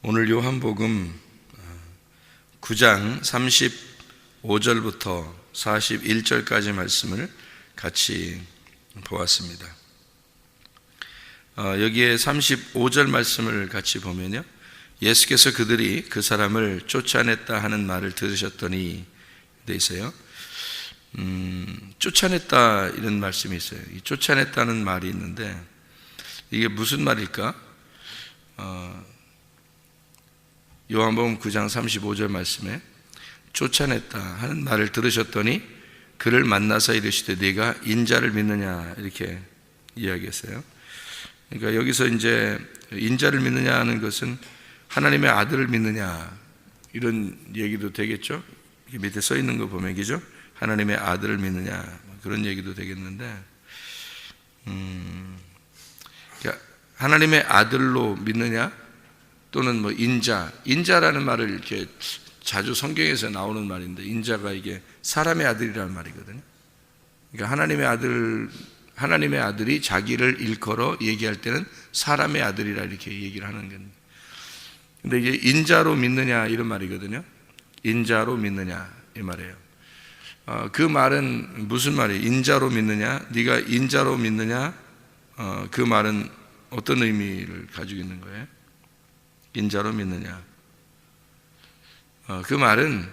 오늘 요한복음 9장 35절부터 41절까지 말씀을 같이 보았습니다. 여기에 35절 말씀을 같이 보면요, 예수께서 그들이 그 사람을 쫓아냈다 하는 말을 들으셨더니 돼 있어요. 쫓아냈다 이런 말씀이 있어요. 이 쫓아냈다는 말이 있는데 이게 무슨 말일까? 요한복음 9장 35절 말씀에 쫓아냈다 하는 말을 들으셨더니 그를 만나서 이르시되 네가 인자를 믿느냐 이렇게 이야기했어요. 그러니까 여기서 이제 인자를 믿느냐 하는 것은 하나님의 아들을 믿느냐 이런 얘기도 되겠죠. 밑에 써 있는 거 보면 그죠? 하나님의 아들을 믿느냐 그런 얘기도 되겠는데 그러니까 하나님의 아들로 믿느냐 또는 인자라는 말을 이렇게 자주 성경에서 나오는 말인데, 인자가 이게 사람의 아들이라는 말이거든요. 그러니까 하나님의 아들이 자기를 일컬어 얘기할 때는 사람의 아들이라 이렇게 얘기를 하는 겁니다. 근데 이게 인자로 믿느냐 이런 말이거든요. 인자로 믿느냐 이 말이에요. 그 말은 무슨 말이에요? 인자로 믿느냐? 네가 인자로 믿느냐? 그 말은 어떤 의미를 가지고 있는 거예요? 인자로 믿느냐? 그 말은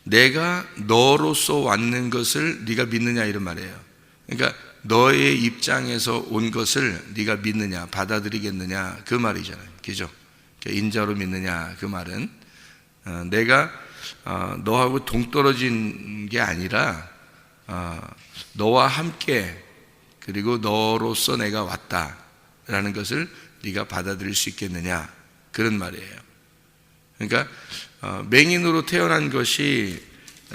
내가 너로서 왔는 것을 네가 믿느냐 이런 말이에요. 그러니까 너의 입장에서 온 것을 네가 믿느냐, 받아들이겠느냐 그 말이잖아요. 그죠? 인자로 믿느냐 그 말은 내가 너하고 동떨어진 게 아니라 너와 함께 그리고 너로서 내가 왔다라는 것을 네가 받아들일 수 있겠느냐 그런 말이에요. 그러니까 맹인으로 태어난 것이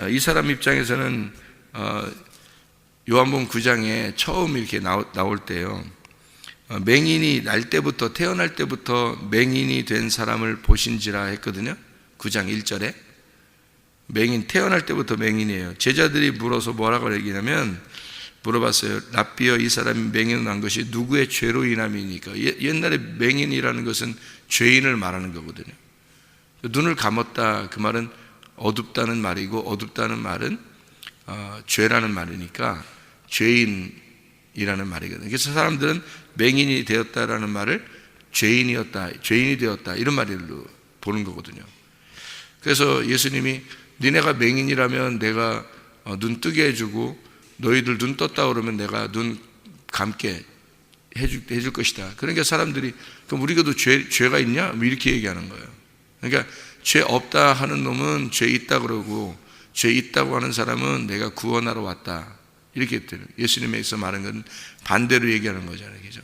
이 사람 입장에서는 요한복음 9장에 처음 이렇게 나올 때요, 맹인이 태어날 때부터 맹인이 된 사람을 보신지라 했거든요. 9장 1절에 태어날 때부터 맹인이에요. 제자들이 물어서 뭐라고 얘기하냐면 물어봤어요. 랍비여, 이 사람이 맹인으로 난 것이 누구의 죄로 인함이니까? 옛날에 맹인이라는 것은 죄인을 말하는 거거든요. 눈을 감았다 그 말은 어둡다는 말이고, 어둡다는 말은 죄라는 말이니까 죄인이라는 말이거든요. 그래서 사람들은 맹인이 되었다라는 말을 죄인이 되었다 이런 말로 보는 거거든요. 그래서 예수님이 니네가 맹인이라면 내가 눈 뜨게 해주고 너희들 눈 떴다 그러면 내가 눈 감게 해줄 것이다. 그러니까 사람들이 그럼 우리가도 죄가 있냐? 이렇게 얘기하는 거예요. 그러니까 죄 없다 하는 놈은 죄 있다 그러고 죄 있다고 하는 사람은 내가 구원하러 왔다 이렇게 했대요. 예수님에서 말한 건 반대로 얘기하는 거잖아요. 그죠?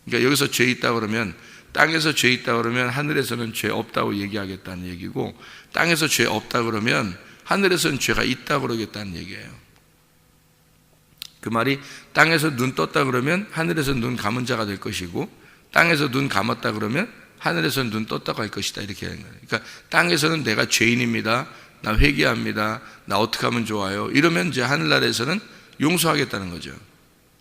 그러니까 여기서 죄 있다 그러면 땅에서 죄 있다 그러면 하늘에서는 죄 없다고 얘기하겠다는 얘기고, 땅에서 죄 없다 그러면 하늘에서는 죄가 있다 그러겠다는 얘기예요. 그 말이 땅에서 눈 떴다 그러면 하늘에서 눈 감은 자가 될 것이고, 땅에서 눈 감았다 그러면 하늘에서 눈 떴다고 할 것이다 이렇게 하는 거예요. 그러니까 땅에서는 내가 죄인입니다, 나 회개합니다, 나 어떻게 하면 좋아요 이러면 이제 하늘나라에서는 용서하겠다는 거죠.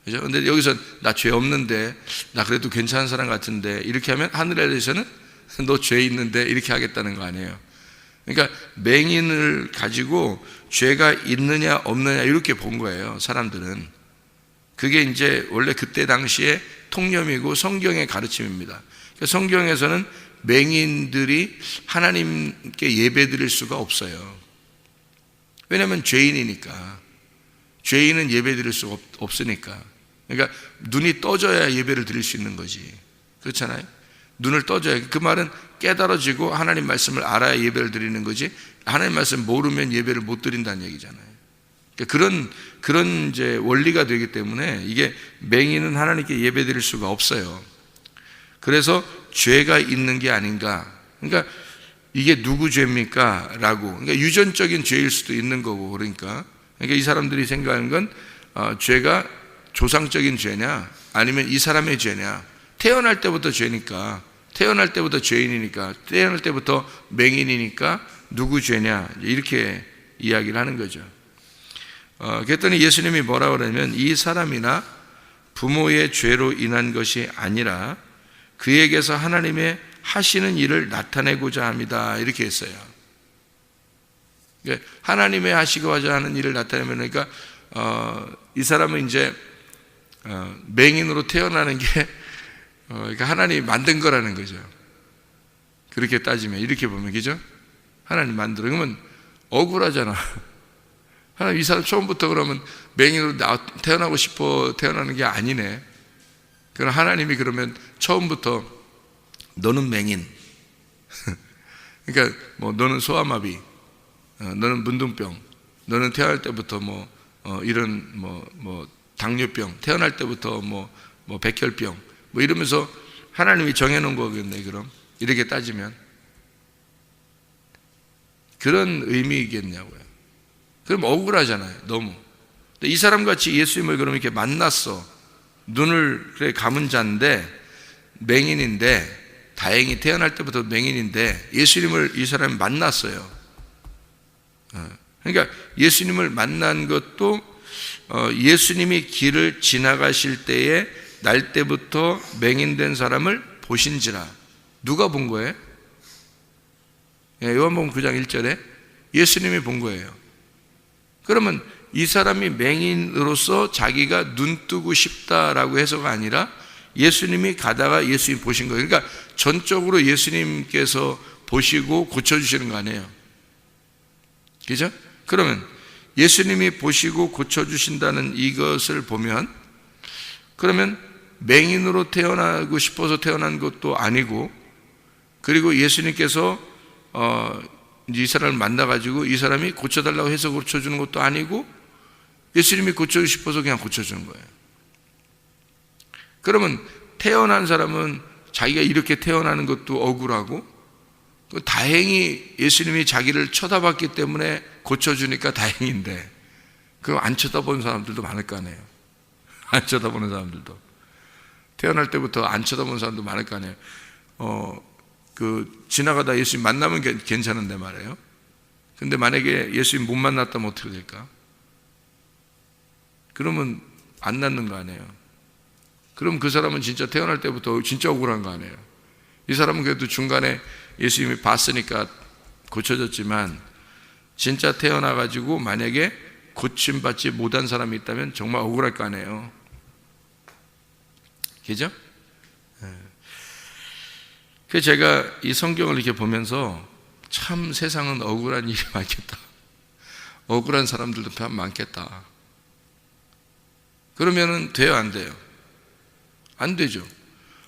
그죠? 근데 여기서 나 죄 없는데, 나 그래도 괜찮은 사람 같은데 이렇게 하면 하늘나라에서는 너 죄 있는데 이렇게 하겠다는 거 아니에요. 그러니까 맹인을 가지고 죄가 있느냐 없느냐 이렇게 본 거예요. 사람들은 그게 이제 원래 그때 당시에 통념이고 성경의 가르침입니다. 그러니까 성경에서는 맹인들이 하나님께 예배드릴 수가 없어요. 왜냐하면 죄인이니까. 죄인은 예배드릴 수가 없으니까. 그러니까 눈이 떠져야 예배를 드릴 수 있는 거지. 그렇잖아요. 눈을 떠져야, 그 말은 깨달아지고 하나님 말씀을 알아야 예배를 드리는 거지, 하나님 말씀 모르면 예배를 못 드린다는 얘기잖아요. 그러니까 그런 이제 원리가 되기 때문에 이게 맹인은 하나님께 예배 드릴 수가 없어요. 그래서 죄가 있는 게 아닌가. 그러니까 이게 누구 죄입니까? 라고. 그러니까 유전적인 죄일 수도 있는 거고, 그러니까 이 사람들이 생각하는 건 죄가 조상적인 죄냐 아니면 이 사람의 죄냐. 태어날 때부터 죄니까, 태어날 때부터 죄인이니까, 태어날 때부터 맹인이니까 누구 죄냐 이렇게 이야기를 하는 거죠. 그랬더니 예수님이 뭐라고 그러냐면 이 사람이나 부모의 죄로 인한 것이 아니라 그에게서 하나님의 하시는 일을 나타내고자 합니다. 이렇게 했어요. 그러니까 하나님의 하시고자 하는 일을 나타내면, 그러니까 이 사람은 이제 맹인으로 태어나는 게 그러니까 하나님이 만든 거라는 거죠. 그렇게 따지면, 이렇게 보면, 그죠? 하나님 만들어. 그러면 억울하잖아. 하나님, 이 사람 처음부터 그러면 맹인으로 태어나고 싶어 태어나는 게 아니네. 그럼 하나님이 그러면 처음부터 너는 맹인, 그러니까 뭐 너는 소아마비, 너는 문둥병, 너는 태어날 때부터 이런 당뇨병, 태어날 때부터 백혈병, 이러면서 하나님이 정해놓은 거겠네. 그럼 이렇게 따지면 그런 의미이겠냐고요. 그럼 억울하잖아요, 너무. 근데 이 사람 같이 예수님을 그럼 이렇게 만났어. 눈을 그래 감은 자인데, 맹인인데, 다행히 태어날 때부터 맹인인데 예수님을 이 사람이 만났어요. 그러니까 예수님을 만난 것도 예수님이 길을 지나가실 때에 날 때부터 맹인된 사람을 보신지라. 누가 본 거예요? 요한복음 9장 1절에 예수님이 본 거예요. 그러면 이 사람이 맹인으로서 자기가 눈 뜨고 싶다라고 해서가 아니라 예수님이 가다가 예수님이 보신 거예요. 그러니까 전적으로 예수님께서 보시고 고쳐주시는 거 아니에요. 그죠? 그러면 예수님이 보시고 고쳐주신다는 이것을 보면, 그러면 맹인으로 태어나고 싶어서 태어난 것도 아니고, 그리고 예수님께서 이 사람을 만나가지고 이 사람이 고쳐달라고 해서 고쳐주는 것도 아니고, 예수님이 고쳐주고 싶어서 그냥 고쳐주는 거예요. 그러면 태어난 사람은 자기가 이렇게 태어나는 것도 억울하고, 다행히 예수님이 자기를 쳐다봤기 때문에 고쳐주니까 다행인데, 그럼 안 쳐다보는 사람들도 많을 거 아니에요. 안 쳐다보는 사람들도, 태어날 때부터 안 쳐다보는 사람도 많을 거 아니에요. 지나가다 예수님 만나면 괜찮은데 말이에요. 근데 만약에 예수님 못 만났다면 어떻게 될까? 그러면 안 낫는 거 아니에요. 그럼 그 사람은 진짜 태어날 때부터 진짜 억울한 거 아니에요. 이 사람은 그래도 중간에 예수님이 봤으니까 고쳐졌지만, 진짜 태어나가지고 만약에 고침받지 못한 사람이 있다면 정말 억울할 거 아니에요. 그죠? 그래서 제가 이 성경을 이렇게 보면서 참 세상은 억울한 일이 많겠다. 억울한 사람들도 참 많겠다. 그러면은 돼요, 안 돼요? 안 되죠.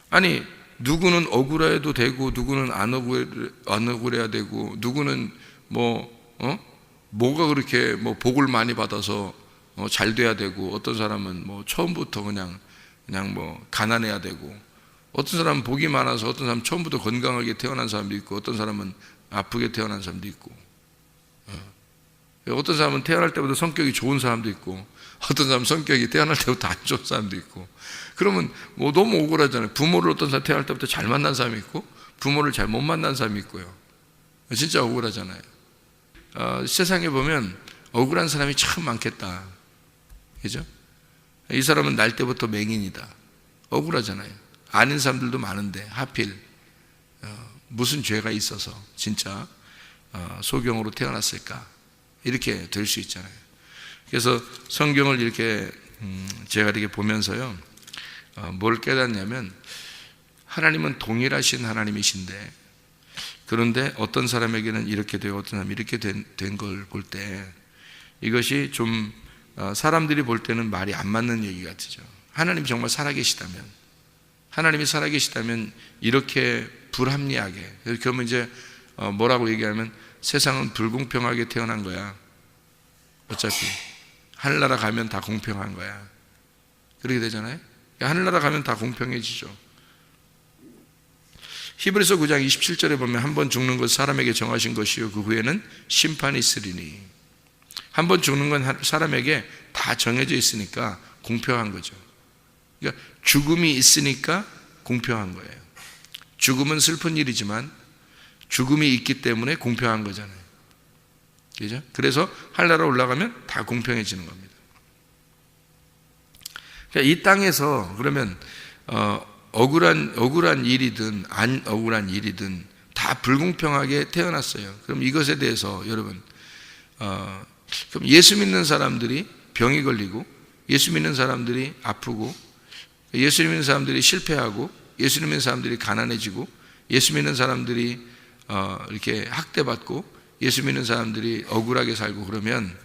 아니, 누구는 억울해도 되고, 누구는 안 억울해야 되고, 누구는 뭐가 그렇게 복을 많이 받아서 잘 돼야 되고, 어떤 사람은 처음부터 그냥 가난해야 되고, 어떤 사람은 복이 많아서 어떤 사람은 처음부터 건강하게 태어난 사람도 있고, 어떤 사람은 아프게 태어난 사람도 있고, 어떤 사람은 태어날 때부터 성격이 좋은 사람도 있고, 어떤 사람은 성격이 태어날 때부터 안 좋은 사람도 있고. 그러면 너무 억울하잖아요. 부모를 어떤 사람 태어날 때부터 잘 만난 사람이 있고, 부모를 잘 못 만난 사람이 있고요. 진짜 억울하잖아요. 세상에 보면 억울한 사람이 참 많겠다. 그죠? 이 사람은 날 때부터 맹인이다. 억울하잖아요. 아는 사람들도 많은데 하필 무슨 죄가 있어서 진짜 소경으로 태어났을까? 이렇게 될 수 있잖아요. 그래서 성경을 이렇게 제가 이렇게 보면서요, 뭘 깨닫냐면, 하나님은 동일하신 하나님이신데, 그런데 어떤 사람에게는 이렇게 되고 어떤 사람이 이렇게 된 걸 볼 때, 이것이 좀 사람들이 볼 때는 말이 안 맞는 얘기 같죠. 하나님이 정말 살아계시다면, 하나님이 살아계시다면 이렇게 불합리하게, 그러면 이제 뭐라고 얘기하면, 세상은 불공평하게 태어난 거야. 어차피 하늘나라 가면 다 공평한 거야. 그렇게 되잖아요. 하늘나라 가면 다 공평해지죠. 히브리서 9장 27절에 보면, 한 번 죽는 것 사람에게 정하신 것이요 그 후에는 심판이 있으리니. 한 번 죽는 건 사람에게 다 정해져 있으니까 공평한 거죠. 그러니까 죽음이 있으니까 공평한 거예요. 죽음은 슬픈 일이지만 죽음이 있기 때문에 공평한 거잖아요. 그죠? 그래서 하늘나라 올라가면 다 공평해지는 겁니다. 그러니까 이 땅에서 그러면 억울한 일이든 안 억울한 일이든 다 불공평하게 태어났어요. 그럼 이것에 대해서 여러분, 그럼 예수 믿는 사람들이 병이 걸리고, 예수 믿는 사람들이 아프고, 예수 믿는 사람들이 실패하고, 예수 믿는 사람들이 가난해지고, 예수 믿는 사람들이 이렇게 학대받고, 예수 믿는 사람들이 억울하게 살고 그러면,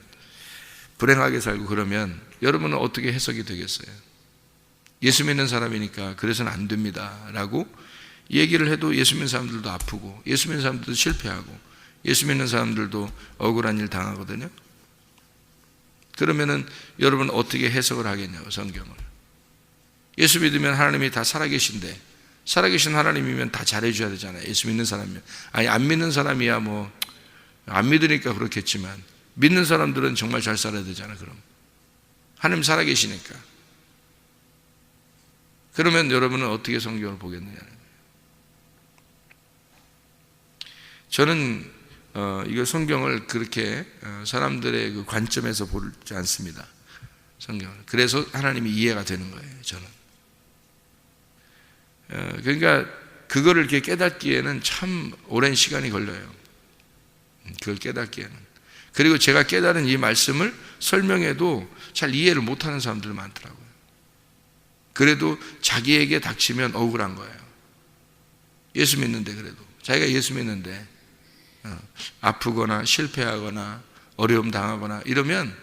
불행하게 살고 그러면 여러분은 어떻게 해석이 되겠어요? 예수 믿는 사람이니까 그래서는 안 됩니다 라고 얘기를 해도 예수 믿는 사람들도 아프고, 예수 믿는 사람들도 실패하고, 예수 믿는 사람들도 억울한 일 당하거든요. 그러면은 여러분 어떻게 해석을 하겠냐고, 성경을. 예수 믿으면 하나님이 다 살아계신데, 살아계신 하나님이면 다 잘해줘야 되잖아요. 예수 믿는 사람이면. 아니, 안 믿는 사람이야 뭐 안 믿으니까 그렇겠지만, 믿는 사람들은 정말 잘 살아야 되잖아. 그럼 하나님 살아계시니까. 그러면 여러분은 어떻게 성경을 보겠느냐. 저는 이거 성경을 그렇게 사람들의 그 관점에서 보지 않습니다. 성경을. 그래서 하나님이 이해가 되는 거예요, 저는. 그러니까 그거를 이렇게 깨닫기에는 참 오랜 시간이 걸려요. 그걸 깨닫기에는. 그리고 제가 깨달은 이 말씀을 설명해도 잘 이해를 못하는 사람들 많더라고요. 그래도 자기에게 닥치면 억울한 거예요. 예수 믿는데, 그래도 자기가 예수 믿는데 아프거나 실패하거나 어려움 당하거나 이러면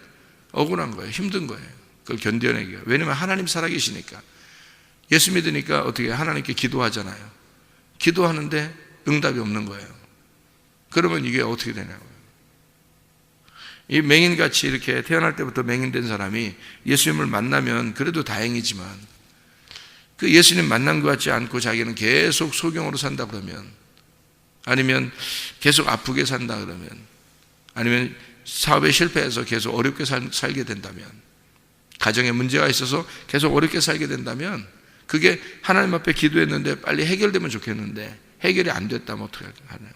억울한 거예요. 힘든 거예요. 그걸 견뎌내기가. 왜냐하면 하나님 살아계시니까. 예수 믿으니까 어떻게 하나님께 기도하잖아요. 기도하는데 응답이 없는 거예요. 그러면 이게 어떻게 되냐고요. 이 맹인같이 이렇게 태어날 때부터 맹인된 사람이 예수님을 만나면 그래도 다행이지만, 그 예수님 만난 것 같지 않고 자기는 계속 소경으로 산다 그러면, 아니면 계속 아프게 산다 그러면, 아니면 사업에 실패해서 계속 어렵게 살게 된다면, 가정에 문제가 있어서 계속 어렵게 살게 된다면, 그게 하나님 앞에 기도했는데 빨리 해결되면 좋겠는데 해결이 안 됐다면 어떻게 하나요?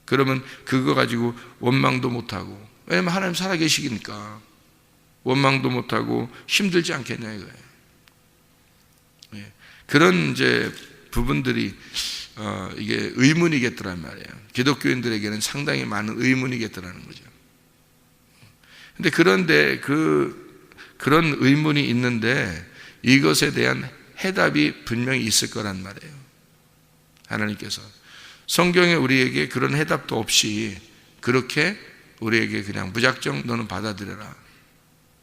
그러면 그거 가지고 원망도 못하고, 왜냐면 하나님 살아계시니까 원망도 못하고 힘들지 않겠냐 이거예요. 그런 이제 부분들이 이게 의문이겠더란 말이에요. 기독교인들에게는 상당히 많은 의문이겠더라는 거죠. 그런데 그런 의문이 있는데 이것에 대한 해답이 분명히 있을 거란 말이에요. 하나님께서 성경에 우리에게 그런 해답도 없이 그렇게 우리에게 그냥 무작정 너는 받아들여라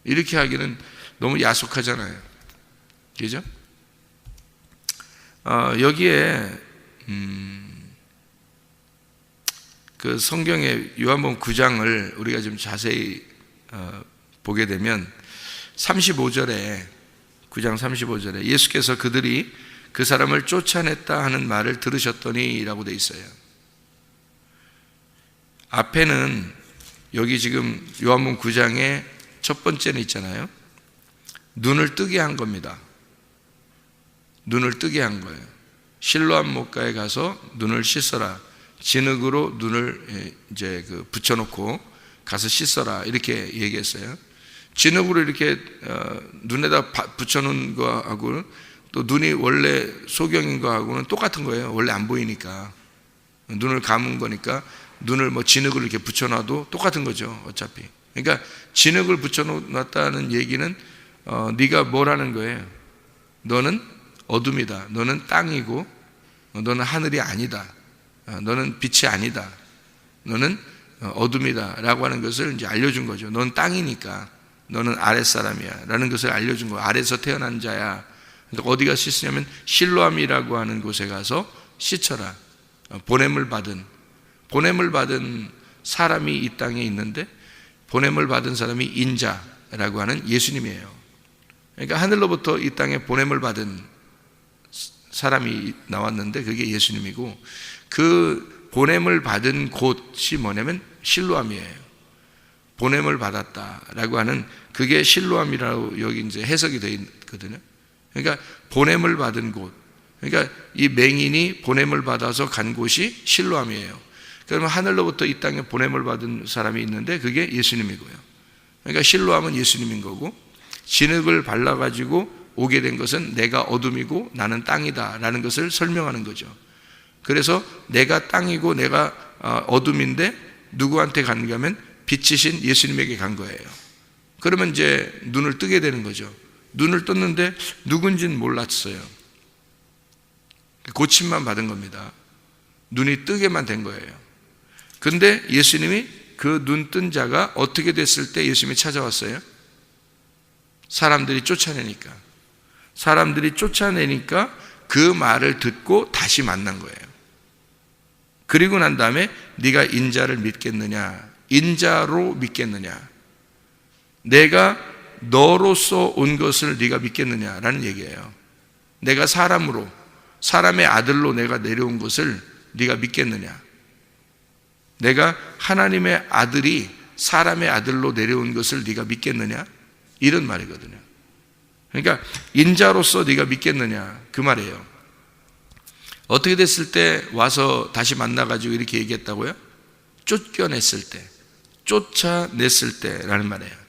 이렇게 하기는 너무 야속하잖아요. 그죠? 여기에 그 성경의 요한복음 9장을 우리가 좀 자세히 보게 되면 35절에 9장 35절에 예수께서 그들이 그 사람을 쫓아냈다 하는 말을 들으셨더니 라고 돼 있어요. 앞에는 여기 지금 요한복음 9장의 첫 번째는 있잖아요. 눈을 뜨게 한 겁니다. 눈을 뜨게 한 거예요. 실로암 못가에 가서 눈을 씻어라. 진흙으로 눈을 이제 붙여놓고 가서 씻어라 이렇게 얘기했어요. 진흙으로 이렇게 눈에다 붙여놓은 거하고 또 눈이 원래 소경인 거하고는 똑같은 거예요. 원래 안 보이니까 눈을 감은 거니까 눈을 뭐 진흙을 이렇게 붙여놔도 똑같은 거죠. 어차피. 그러니까 진흙을 붙여놨다는 얘기는 네가 뭐라는 거예요. 너는 어둠이다. 너는 땅이고 너는 하늘이 아니다. 너는 빛이 아니다. 너는 어둠이다 라고 하는 것을 이제 알려준 거죠. 넌 땅이니까 너는 아랫사람이야 라는 것을 알려준 거예요. 아래에서 태어난 자야. 그러니까 어디가 씻으냐면 실로암이라고 하는 곳에 가서 씻어라. 보냄을 받은 사람이 이 땅에 있는데 보냄을 받은 사람이 인자라고 하는 예수님이에요. 그러니까 하늘로부터 이 땅에 보냄을 받은 사람이 나왔는데 그게 예수님이고, 그 보냄을 받은 곳이 뭐냐면 실로암이에요. 보냄을 받았다라고 하는 그게 실로암이라고 여기 이제 해석이 되어 있거든요. 그러니까 보냄을 받은 곳. 그러니까 이 맹인이 보냄을 받아서 간 곳이 실로암이에요. 그러면 하늘로부터 이 땅에 보냄을 받은 사람이 있는데 그게 예수님이고요. 그러니까 실로암은 예수님인 거고, 진흙을 발라가지고 오게 된 것은 내가 어둠이고 나는 땅이다 라는 것을 설명하는 거죠. 그래서 내가 땅이고 내가 어둠인데 누구한테 가는가 하면 빛이신 예수님에게 간 거예요. 그러면 이제 눈을 뜨게 되는 거죠. 눈을 떴는데 누군지는 몰랐어요. 고침만 받은 겁니다. 눈이 뜨게만 된 거예요. 근데 예수님이 그 눈 뜬 자가 어떻게 됐을 때 예수님이 찾아왔어요? 사람들이 쫓아내니까 그 말을 듣고 다시 만난 거예요. 그리고 난 다음에 네가 인자를 믿겠느냐, 인자로 믿겠느냐, 내가 너로서 온 것을 네가 믿겠느냐라는 얘기예요. 내가 사람으로, 사람의 아들로 내가 내려온 것을 네가 믿겠느냐, 내가 하나님의 아들이 사람의 아들로 내려온 것을 네가 믿겠느냐, 이런 말이거든요. 그러니까 인자로서 네가 믿겠느냐 그 말이에요. 어떻게 됐을 때 와서 다시 만나가지고 이렇게 얘기했다고요? 쫓겨냈을 때, 쫓아냈을 때라는 말이에요.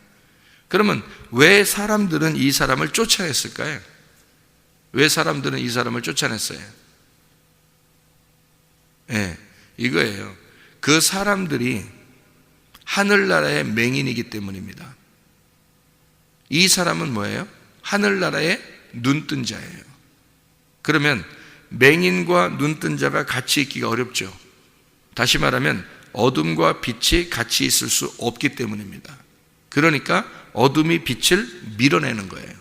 그러면 왜 사람들은 이 사람을 쫓아냈을까요? 왜 사람들은 이 사람을 쫓아냈어요? 네, 이거예요. 그 사람들이 하늘나라의 맹인이기 때문입니다. 이 사람은 뭐예요? 하늘나라의 눈뜬 자예요. 그러면 맹인과 눈뜬 자가 같이 있기가 어렵죠. 다시 말하면 어둠과 빛이 같이 있을 수 없기 때문입니다. 그러니까 어둠이 빛을 밀어내는 거예요.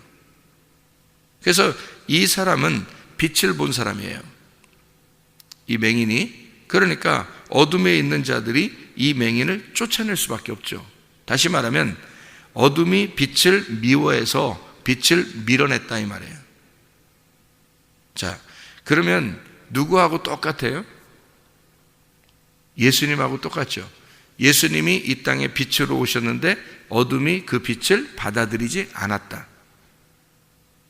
그래서 이 사람은 빛을 본 사람이에요. 이 맹인이. 그러니까 어둠에 있는 자들이 이 맹인을 쫓아낼 수밖에 없죠. 다시 말하면 어둠이 빛을 미워해서 빛을 밀어냈다 이 말이에요. 자, 그러면 누구하고 똑같아요? 예수님하고 똑같죠. 예수님이 이 땅에 빛으로 오셨는데 어둠이 그 빛을 받아들이지 않았다.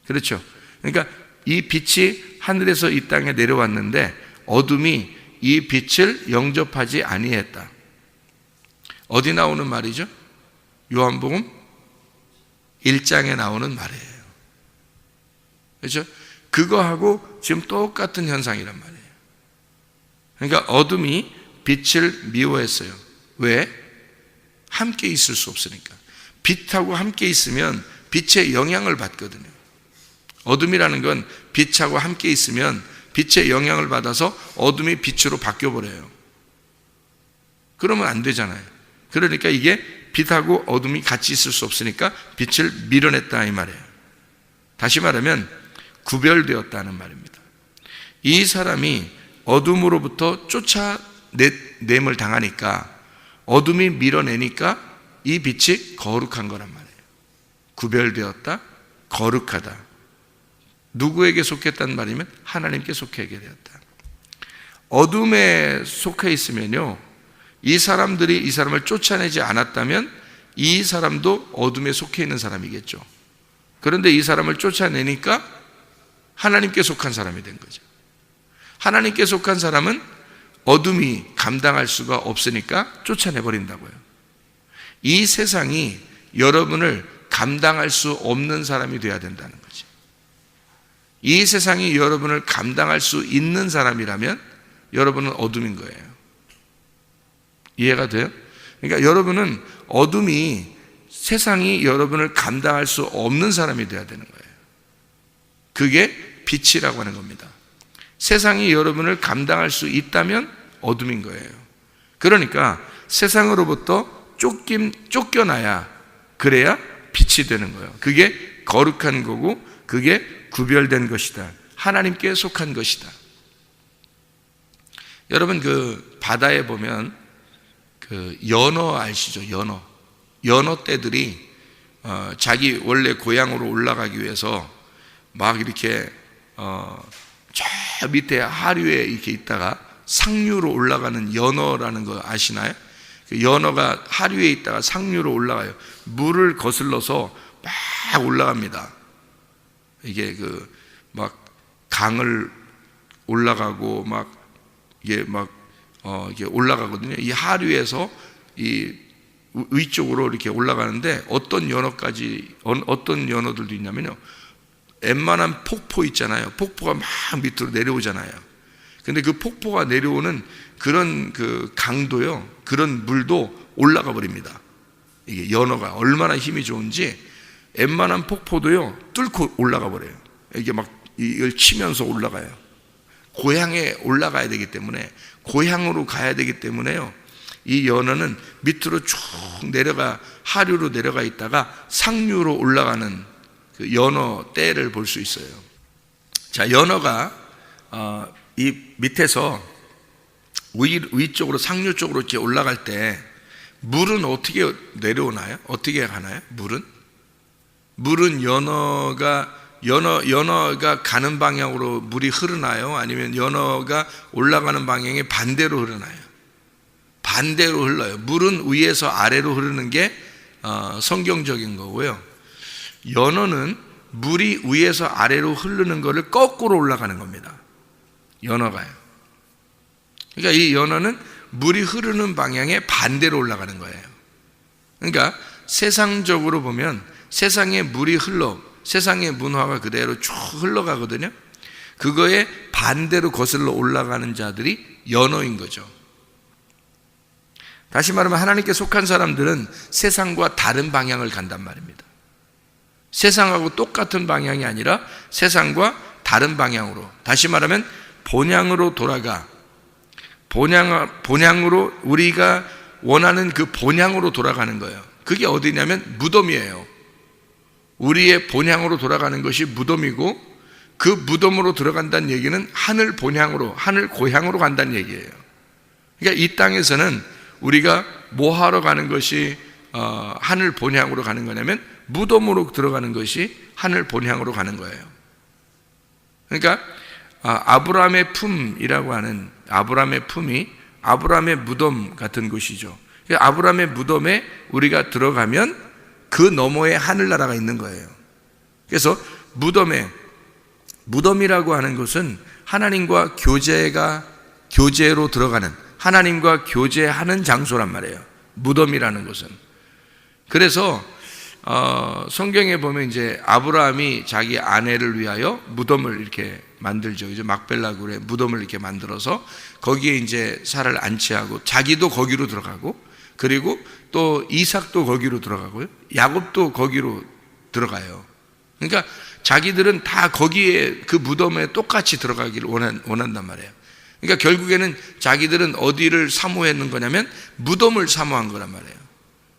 그렇죠. 그러니까 이 빛이 하늘에서 이 땅에 내려왔는데 어둠이 이 빛을 영접하지 아니했다. 어디 나오는 말이죠? 요한복음 1장에 나오는 말이에요. 그렇죠? 그거하고 지금 똑같은 현상이란 말이에요. 그러니까 어둠이 빛을 미워했어요. 왜? 함께 있을 수 없으니까. 빛하고 함께 있으면 빛의 영향을 받거든요. 어둠이라는 건 빛하고 함께 있으면 빛의 영향을 받아서 어둠이 빛으로 바뀌어버려요. 그러면 안 되잖아요. 그러니까 이게 빛하고 어둠이 같이 있을 수 없으니까 빛을 밀어냈다 이 말이에요. 다시 말하면 구별되었다는 말입니다. 이 사람이 어둠으로부터 쫓아냄을 당하니까 어둠이 밀어내니까 이 빛이 거룩한 거란 말이에요. 구별되었다, 거룩하다. 누구에게 속했단 말이면 하나님께 속하게 되었다. 어둠에 속해 있으면요, 이 사람들이 이 사람을 쫓아내지 않았다면 이 사람도 어둠에 속해 있는 사람이겠죠. 그런데 이 사람을 쫓아내니까 하나님께 속한 사람이 된 거죠. 하나님께 속한 사람은 어둠이 감당할 수가 없으니까 쫓아내버린다고요. 이 세상이 여러분을 감당할 수 없는 사람이 되어야 된다는 거죠. 이 세상이 여러분을 감당할 수 있는 사람이라면 여러분은 어둠인 거예요. 이해가 돼요? 그러니까 여러분은 어둠이, 세상이 여러분을 감당할 수 없는 사람이 되어야 되는 거예요. 그게 빛이라고 하는 겁니다. 세상이 여러분을 감당할 수 있다면 어둠인 거예요. 그러니까 세상으로부터 쫓겨나야, 그래야 빛이 되는 거예요. 그게 거룩한 거고 그게 구별된 것이다. 하나님께 속한 것이다. 여러분 그 바다에 보면 그 연어 아시죠? 연어 떼들이 자기 원래 고향으로 올라가기 위해서 막 이렇게 저 밑에 하류에 이렇게 있다가 상류로 올라가는 연어라는 거 아시나요? 그 연어가 하류에 있다가 상류로 올라가요. 물을 거슬러서 막 올라갑니다. 이게 그 막 강을 올라가고 막 이게 막 이게 올라가거든요. 이 하류에서 이 위쪽으로 이렇게 올라가는데 어떤 연어들도 있냐면요, 웬만한 폭포 있잖아요. 폭포가 막 밑으로 내려오잖아요. 근데 그 폭포가 내려오는 그런 그 강도요, 그런 물도 올라가 버립니다. 이게 연어가 얼마나 힘이 좋은지 웬만한 폭포도요 뚫고 올라가 버려요. 이게 막 이걸 치면서 올라가요. 고향에 올라가야 되기 때문에, 고향으로 가야 되기 때문에요, 이 연어는 밑으로 쭉 내려가, 하류로 내려가 있다가 상류로 올라가는 그 연어 떼를 볼 수 있어요. 자, 연어가 이 밑에서 위쪽으로, 상류 쪽으로 이렇게 올라갈 때 물은 어떻게 내려오나요? 어떻게 가나요? 물은 연어가 가는 방향으로 물이 흐르나요? 아니면 연어가 올라가는 방향에 반대로 흐르나요? 반대로 흘러요. 물은 위에서 아래로 흐르는 게 성경적인 거고요. 연어는 물이 위에서 아래로 흐르는 것을 거꾸로 올라가는 겁니다. 연어가요. 그러니까 이 연어는 물이 흐르는 방향에 반대로 올라가는 거예요. 그러니까 세상적으로 보면 세상에 물이 세상의 문화가 그대로 쭉 흘러가거든요. 그거에 반대로 거슬러 올라가는 자들이 연어인 거죠. 다시 말하면 하나님께 속한 사람들은 세상과 다른 방향을 간단 말입니다. 세상하고 똑같은 방향이 아니라 세상과 다른 방향으로, 다시 말하면 본향으로 돌아가, 본향으로, 우리가 원하는 그 본향으로 돌아가는 거예요. 그게 어디냐면 무덤이에요. 우리의 본향으로 돌아가는 것이 무덤이고, 그 무덤으로 들어간다는 얘기는 하늘 본향으로, 하늘 고향으로 간다는 얘기예요. 그러니까 이 땅에서는 우리가 뭐 하러 가는 것이 하늘 본향으로 가는 거냐면 무덤으로 들어가는 것이 하늘 본향으로 가는 거예요. 그러니까 아브라함의 품이라고 하는, 아브라함의 품이 아브라함의 무덤 같은 곳이죠. 아브라함의 무덤에 우리가 들어가면 그 너머에 하늘나라가 있는 거예요. 그래서 무덤이라고 하는 것은 하나님과 교제로 들어가는, 하나님과 교제하는 장소란 말이에요. 무덤이라는 것은. 그래서 성경에 보면 이제 아브라함이 자기 아내를 위하여 무덤을 이렇게 만들죠. 이제 막벨라 굴에 무덤을 이렇게 만들어서 거기에 이제 살을 안치하고, 자기도 거기로 들어가고, 그리고 또 이삭도 거기로 들어가고요, 야곱도 거기로 들어가요. 그러니까 자기들은 다 거기에 그 무덤에 똑같이 들어가기를 원한단 말이에요. 그러니까 결국에는 자기들은 어디를 사모했는 거냐면 무덤을 사모한 거란 말이에요.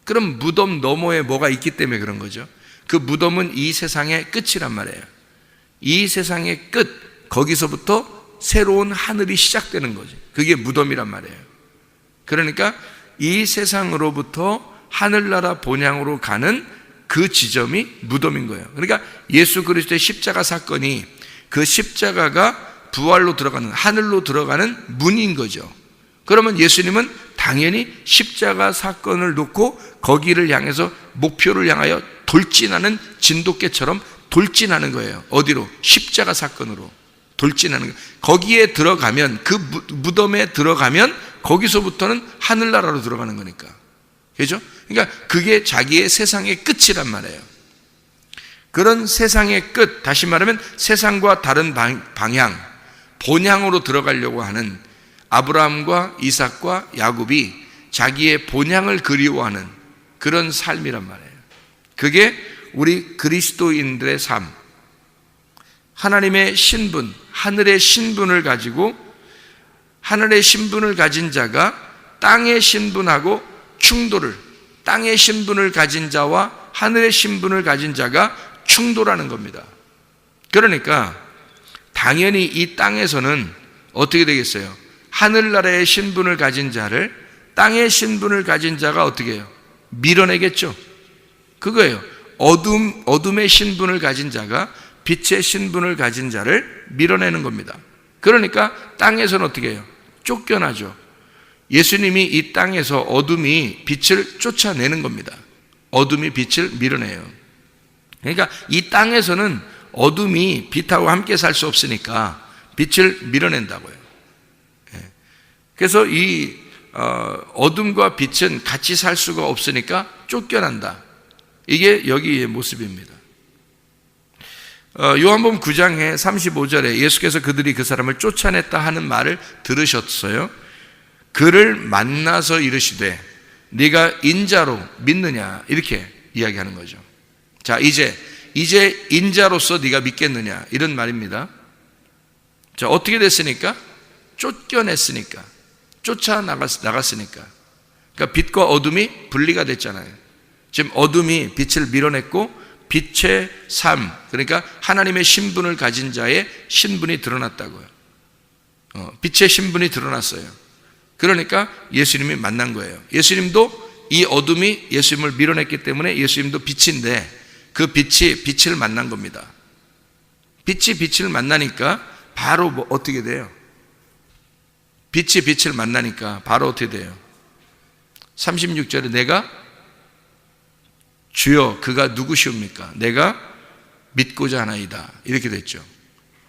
그럼 무덤 너머에 뭐가 있기 때문에 그런 거죠. 그 무덤은 이 세상의 끝이란 말이에요. 이 세상의 끝, 거기서부터 새로운 하늘이 시작되는 거지. 그게 무덤이란 말이에요. 그러니까 이 세상으로부터 하늘나라 본향으로 가는 그 지점이 무덤인 거예요. 그러니까 예수 그리스도의 십자가 사건이, 그 십자가가 부활로 들어가는, 하늘로 들어가는 문인 거죠. 그러면 예수님은 당연히 십자가 사건을 놓고 거기를 향해서, 목표를 향하여 돌진하는 진돗개처럼 돌진하는 거예요. 어디로? 십자가 사건으로 돌진하는 거예요. 거기에 들어가면, 그 무덤에 들어가면 거기서부터는 하늘나라로 들어가는 거니까. 그죠? 그러니까 그게 자기의 세상의 끝이란 말이에요. 그런 세상의 끝, 다시 말하면 세상과 다른 방향, 본향으로 들어가려고 하는 아브라함과 이삭과 야곱이 자기의 본향을 그리워하는 그런 삶이란 말이에요. 그게 우리 그리스도인들의 삶, 하나님의 신분, 하늘의 신분을 가지고, 하늘의 신분을 가진 자가 땅의 신분하고 충돌을, 땅의 신분을 가진 자와 하늘의 신분을 가진 자가 충돌하는 겁니다. 그러니까 당연히 이 땅에서는 어떻게 되겠어요? 하늘나라의 신분을 가진 자를 땅의 신분을 가진 자가 어떻게 해요? 밀어내겠죠. 그거예요. 어둠의 신분을 가진 자가 빛의 신분을 가진 자를 밀어내는 겁니다. 그러니까 땅에서는 어떻게 해요? 쫓겨나죠. 예수님이 이 땅에서 어둠이 빛을 쫓아내는 겁니다. 어둠이 빛을 밀어내요. 그러니까 이 땅에서는 어둠이 빛하고 함께 살 수 없으니까 빛을 밀어낸다고요. 그래서 이 어둠과 빛은 같이 살 수가 없으니까 쫓겨난다. 이게 여기의 모습입니다. 요한복음 9장에 35절에 예수께서 그들이 그 사람을 쫓아냈다 하는 말을 들으셨어요. 그를 만나서 이르시되 네가 인자로 믿느냐, 이렇게 이야기하는 거죠. 자, 이제 인자로서 네가 믿겠느냐, 이런 말입니다. 자, 어떻게 됐으니까? 쫓겨냈으니까, 쫓아나갔으니까. 그러니까 빛과 어둠이 분리가 됐잖아요. 지금 어둠이 빛을 밀어냈고 빛의 삶, 그러니까 하나님의 신분을 가진 자의 신분이 드러났다고요. 빛의 신분이 드러났어요. 그러니까 예수님이 만난 거예요. 예수님도 이 어둠이 예수님을 밀어냈기 때문에 예수님도 빛인데 그 빛이 빛을 만난 겁니다. 빛이 빛을 만나니까 바로 어떻게 돼요? 빛이 빛을 만나니까 바로 어떻게 돼요? 36절에 내가 주여 그가 누구시옵니까? 내가 믿고자 하나이다, 이렇게 됐죠.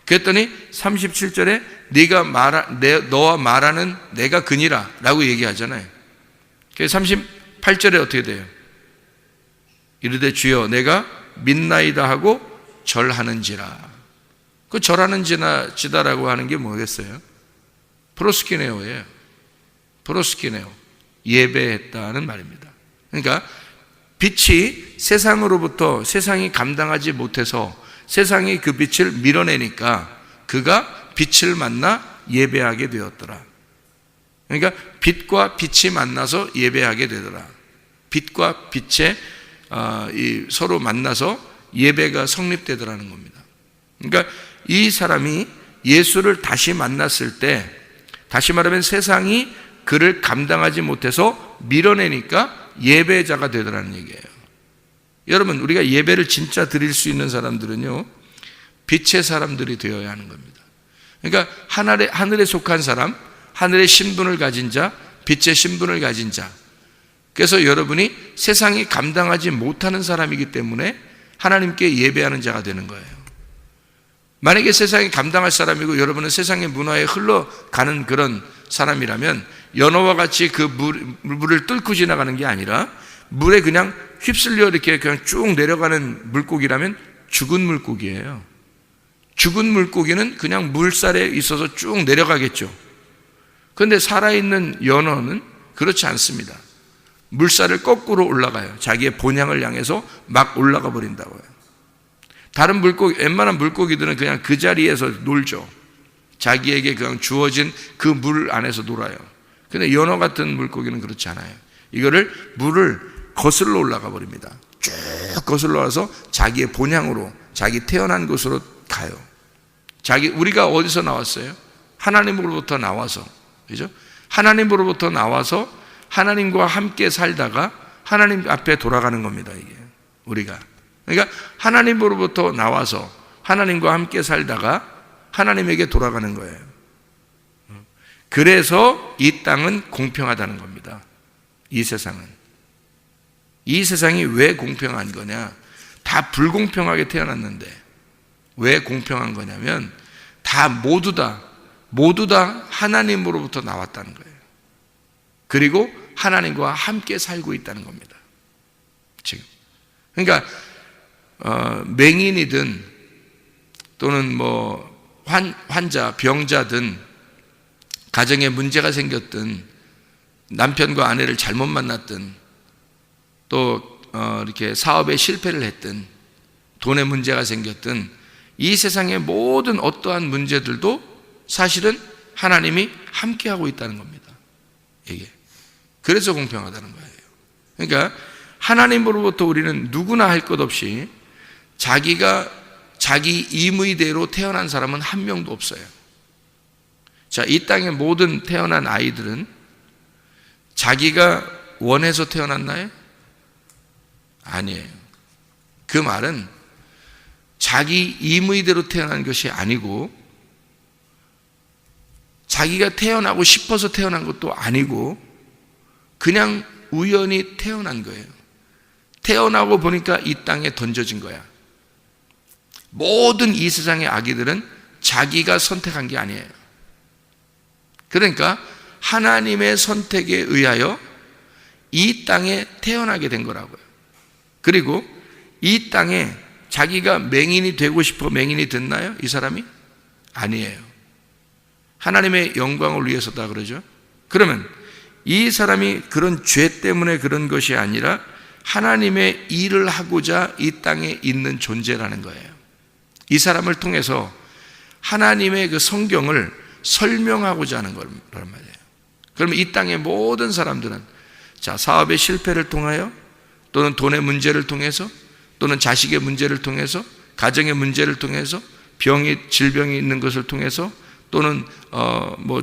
그랬더니 37절에 너와 말하는 내가 그니라 라고 얘기하잖아요. 그래서 38절에 어떻게 돼요? 이르되 주여 내가 믿나이다 하고 절하는지라. 그 절하는지다라고 하는 게 뭐겠어요? 프로스키네오예요. 프로스키네오, 예배했다는 말입니다. 그러니까 빛이 세상으로부터, 세상이 감당하지 못해서 세상이 그 빛을 밀어내니까 그가 빛을 만나 예배하게 되었더라. 그러니까 빛과 빛이 만나서 예배하게 되더라. 빛과 빛의 서로 만나서 예배가 성립되더라는 겁니다. 그러니까 이 사람이 예수를 다시 만났을 때, 다시 말하면 세상이 그를 감당하지 못해서 밀어내니까 예배자가 되더라는 얘기예요. 여러분, 우리가 예배를 진짜 드릴 수 있는 사람들은요, 빛의 사람들이 되어야 하는 겁니다. 그러니까 하늘에 속한 사람, 하늘의 신분을 가진 자, 빛의 신분을 가진 자. 그래서 여러분이 세상이 감당하지 못하는 사람이기 때문에 하나님께 예배하는 자가 되는 거예요. 만약에 세상이 감당할 사람이고 여러분은 세상의 문화에 흘러가는 그런 사람이라면 연어와 같이 그 물을 뚫고 지나가는 게 아니라 물에 그냥 휩쓸려 이렇게 그냥 쭉 내려가는 물고기라면 죽은 물고기예요. 죽은 물고기는 그냥 물살에 있어서 쭉 내려가겠죠. 그런데 살아있는 연어는 그렇지 않습니다. 물살을 거꾸로 올라가요. 자기의 본향을 향해서 막 올라가 버린다고요. 다른 물고기, 웬만한 물고기들은 그냥 그 자리에서 놀죠. 자기에게 그냥 주어진 그 물 안에서 놀아요. 근데 연어 같은 물고기는 그렇지 않아요. 이거를 물을 거슬러 올라가 버립니다. 쭉 거슬러 와서 자기의 본향으로, 자기 태어난 곳으로 가요. 우리가 어디서 나왔어요? 하나님으로부터 나와서, 그죠? 하나님으로부터 나와서 하나님과 함께 살다가 하나님 앞에 돌아가는 겁니다, 이게. 우리가. 그러니까 하나님으로부터 나와서 하나님과 함께 살다가 하나님에게 돌아가는 거예요. 그래서 이 땅은 공평하다는 겁니다. 이 세상은. 이 세상이 왜 공평한 거냐? 다 불공평하게 태어났는데 왜 공평한 거냐면 모두 다 하나님으로부터 나왔다는 거예요. 그리고 하나님과 함께 살고 있다는 겁니다. 지금. 그러니까 맹인이든 또는 환자, 병자든 가정에 문제가 생겼든 남편과 아내를 잘못 만났든 또 이렇게 사업에 실패를 했든 돈에 문제가 생겼든 이 세상의 모든 어떠한 문제들도 사실은 하나님이 함께하고 있다는 겁니다. 이게. 그래서 공평하다는 거예요. 그러니까 하나님으로부터 우리는 누구나 할 것 없이 자기 임의대로 태어난 사람은 한 명도 없어요. 자, 이 땅의 모든 태어난 아이들은 자기가 원해서 태어났나요? 아니에요. 그 말은 자기 임의대로 태어난 것이 아니고 자기가 태어나고 싶어서 태어난 것도 아니고 그냥 우연히 태어난 거예요. 태어나고 보니까 이 땅에 던져진 거야. 모든 이 세상의 아기들은 자기가 선택한 게 아니에요. 그러니까 하나님의 선택에 의하여 이 땅에 태어나게 된 거라고요. 그리고 이 땅에 자기가 맹인이 되고 싶어 맹인이 됐나요? 이 사람이? 아니에요. 하나님의 영광을 위해서다 그러죠. 그러면 이 사람이 그런 죄 때문에 그런 것이 아니라 하나님의 일을 하고자 이 땅에 있는 존재라는 거예요. 이 사람을 통해서 하나님의 그 성경을 설명하고자 하는 거란 말이에요. 그러면 이 땅의 모든 사람들은 사업의 실패를 통하여 또는 돈의 문제를 통해서 또는 자식의 문제를 통해서 가정의 문제를 통해서 질병이 있는 것을 통해서 또는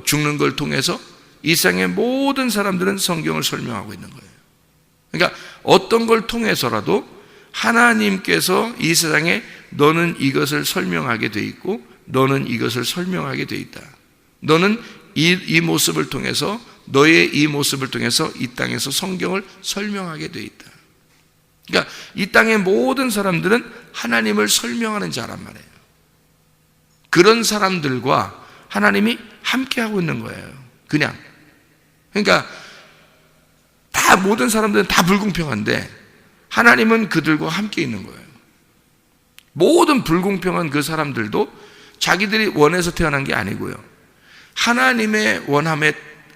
죽는 걸 통해서 이 세상의 모든 사람들은 성경을 설명하고 있는 거예요. 그러니까 어떤 걸 통해서라도 하나님께서 이 세상에 너는 이것을 설명하게 돼 있고 너는 이것을 설명하게 돼 있다. 너는 이 모습을 통해서 너의 이 모습을 통해서 이 땅에서 성경을 설명하게 돼 있다. 그러니까 이 땅의 모든 사람들은 하나님을 설명하는 자란 말이에요. 그런 사람들과 하나님이 함께하고 있는 거예요. 그냥. 그러니까 다 모든 사람들은 다 불공평한데 하나님은 그들과 함께 있는 거예요. 모든 불공평한 그 사람들도 자기들이 원해서 태어난 게 아니고요. 하나님의 원함에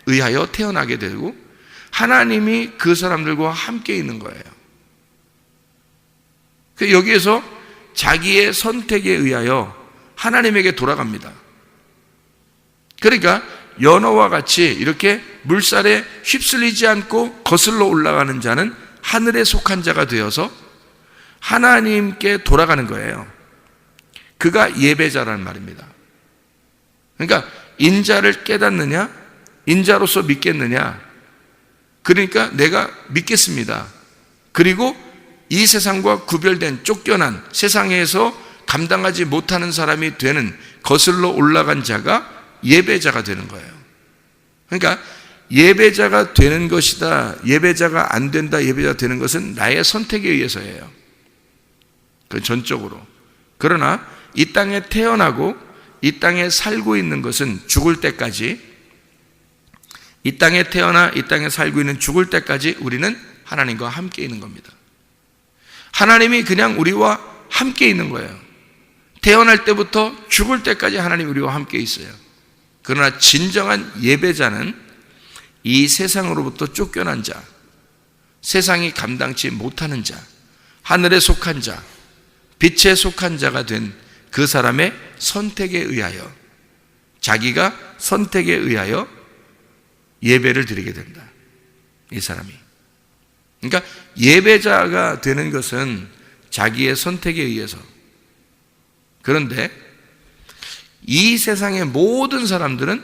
의하여 태어나게 되고 하나님이 그 사람들과 함께 있는 거예요. 여기에서 자기의 선택에 의하여 하나님에게 돌아갑니다. 그러니까 연어와 같이 이렇게 물살에 휩쓸리지 않고 거슬러 올라가는 자는 하늘에 속한 자가 되어서 하나님께 돌아가는 거예요. 그가 예배자라는 말입니다. 그러니까 인자를 깨닫느냐, 인자로서 믿겠느냐. 그러니까 내가 믿겠습니다. 그리고 이 세상과 구별된 쫓겨난 세상에서 감당하지 못하는 사람이 되는 거슬러 올라간 자가 예배자가 되는 거예요. 그러니까 예배자가 되는 것이다, 예배자가 안 된다, 예배자가 되는 것은 나의 선택에 의해서예요. 그 전적으로. 그러나 이 땅에 태어나고 이 땅에 살고 있는 것은 죽을 때까지, 이 땅에 태어나 이 땅에 살고 있는 죽을 때까지 우리는 하나님과 함께 있는 겁니다. 하나님이 그냥 우리와 함께 있는 거예요. 태어날 때부터 죽을 때까지 하나님이 우리와 함께 있어요. 그러나 진정한 예배자는 이 세상으로부터 쫓겨난 자, 세상이 감당치 못하는 자, 하늘에 속한 자, 빛에 속한 자가 된 그 사람의 선택에 의하여, 자기가 선택에 의하여 예배를 드리게 된다. 이 사람이. 그러니까 예배자가 되는 것은 자기의 선택에 의해서. 그런데 이 세상의 모든 사람들은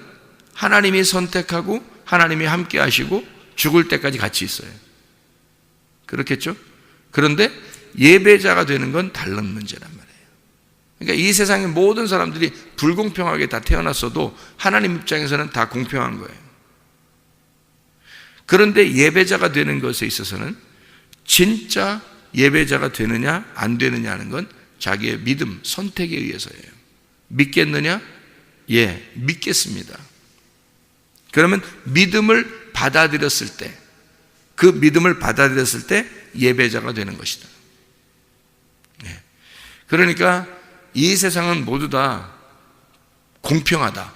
하나님이 선택하고 하나님이 함께 하시고 죽을 때까지 같이 있어요. 그렇겠죠? 그런데 예배자가 되는 건 다른 문제란 말이에요. 그러니까 이 세상의 모든 사람들이 불공평하게 다 태어났어도 하나님 입장에서는 다 공평한 거예요. 그런데 예배자가 되는 것에 있어서는 진짜 예배자가 되느냐 안 되느냐 하는 건 자기의 믿음, 선택에 의해서예요. 믿겠느냐? 예, 믿겠습니다. 그러면 믿음을 받아들였을 때, 그 믿음을 받아들였을 때 예배자가 되는 것이다. 예. 그러니까 이 세상은 모두 다 공평하다.